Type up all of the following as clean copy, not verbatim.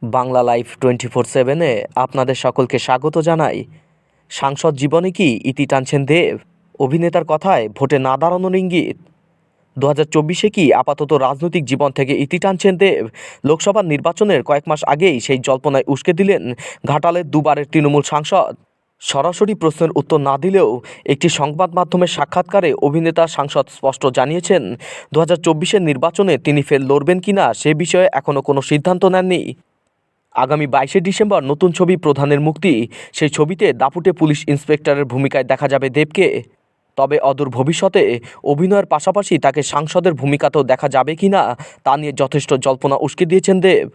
Bangla live 24/7-এ আপনাদের সকলকে স্বাগত জানাই। সাংসদ জীবনে কি ইতি টানছেন দেব? অভিনেতার কথায় ভোটে না দাঁড়ানোর ইঙ্গিত। 2024-এ কি আপাতত রাজনৈতিক জীবন থেকে ইতি টানছেন দেব? লোকসভা নির্বাচনের কয়েক মাস আগেই সেই জল্পনায় উস্কে দিলেন ঘাটালের দুবারের তৃণমূল সাংসদ। সরাসরি প্রশ্নের উত্তর না দিলেও একটি সংবাদ মাধ্যমের সাক্ষাৎকারে অভিনেতা সাংসদ স্পষ্ট জানিয়েছেন 2024-এর নির্বাচনে তিনি ফের লড়বেন কিনা সে বিষয়ে এখনও কোনো সিদ্ধান্ত নেননি। আগামী 22শে ডিসেম্বর নতুন ছবি প্রধানের মুক্তি। সেই ছবিতে দাপুটে পুলিশ ইন্সপেক্টরের ভূমিকায় দেখা যাবে দেবকে। তবে অদূর ভবিষ্যতে অভিনয়ের পাশাপাশি তাকে সাংসদের ভূমিকাতেও দেখা যাবে কিনা তা নিয়ে যথেষ্ট জল্পনা উস্কে দিয়েছেন দেব।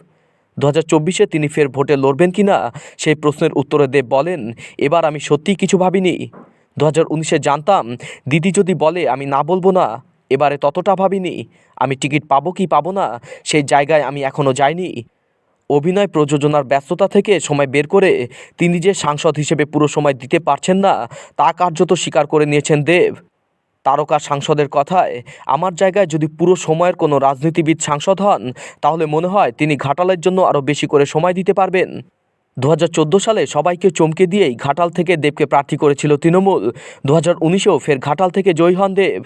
2024-এ তিনি ফের ভোটে লড়বেন কিনা সেই প্রশ্নের উত্তরে দেব বলেন, এবার আমি সত্যিই কিছু ভাবিনি। 2019-এ জানতাম দিদি যদি বলে আমি না বলবো না। এবারে ততটা ভাবিনি। আমি টিকিট পাবো কি পাবো না সেই জায়গায় আমি এখনও যাইনি। অভিনয় প্রযোজনার ব্যস্ততা থেকে সময় বের করে তিনি যে সাংসদ হিসেবে পুরো সময় দিতে পারছেন না তা কার্যত স্বীকার করে নিয়েছেন দেব। তারকা সাংসদের কথায়, আমার জায়গায় যদি পুরো সময়ের কোনো রাজনীতিবিদ সাংসদ হন তাহলে মনে হয় তিনি ঘাটালের জন্য আরও বেশি করে সময় দিতে পারবেন। 2014 সালে সবাইকে চমকে দিয়েই ঘাটাল থেকে দেবকে প্রার্থী করেছিল তৃণমূল। 2019-এও ফের ঘাটাল থেকে জয়ী হন দেব।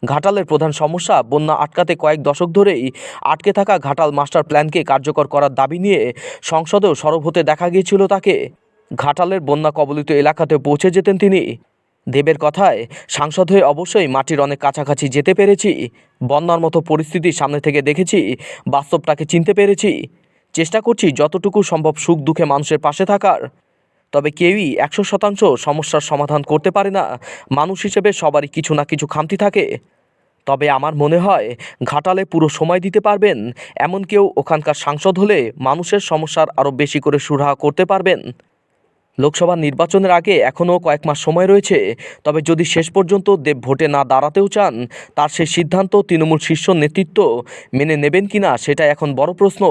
ঘাটালের প্রধান সমস্যা বন্যা আটকাতে কয়েক দশক ধরেই আটকে থাকা ঘাটাল মাস্টার প্ল্যানকে কার্যকর করার দাবি নিয়ে সংসদেও সরব হতে দেখা গিয়েছিল তাকে। ঘাটালের বন্যা কবলিত এলাকাতে পৌঁছে যেতেন তিনি। দেবের কথায়, সাংসদ হয়ে অবশ্যই মাটির অনেক কাছাকাছি যেতে পেরেছি। বন্যার মতো পরিস্থিতি সামনে থেকে দেখেছি, বাস্তবটাকে চিনতে পেরেছি। চেষ্টা করছি যতটুকু সম্ভব সুখ দুঃখে মানুষের পাশে থাকার। তবে কেউই 100% সমস্যার সমাধান করতে পারে না। মানুষ হিসেবে সবারই কিছু না কিছু খামতি থাকে। তবে আমার মনে হয় ঘাটালে পুরো সময় দিতে পারবেন এমন কেউ ওখানকার সাংসদ হলে মানুষের সমস্যার আরও বেশি করে সুরাহা করতে পারবেন। লোকসভা নির্বাচনের আগে এখনও কয়েক মাস সময় রয়েছে। তবে যদি শেষ পর্যন্ত দেব ভোটে না দাঁড়াতেও চান, তার সেই সিদ্ধান্ত তৃণমূল শীর্ষ নেতৃত্ব মেনে নেবেন কিনা সেটা এখন বড় প্রশ্ন।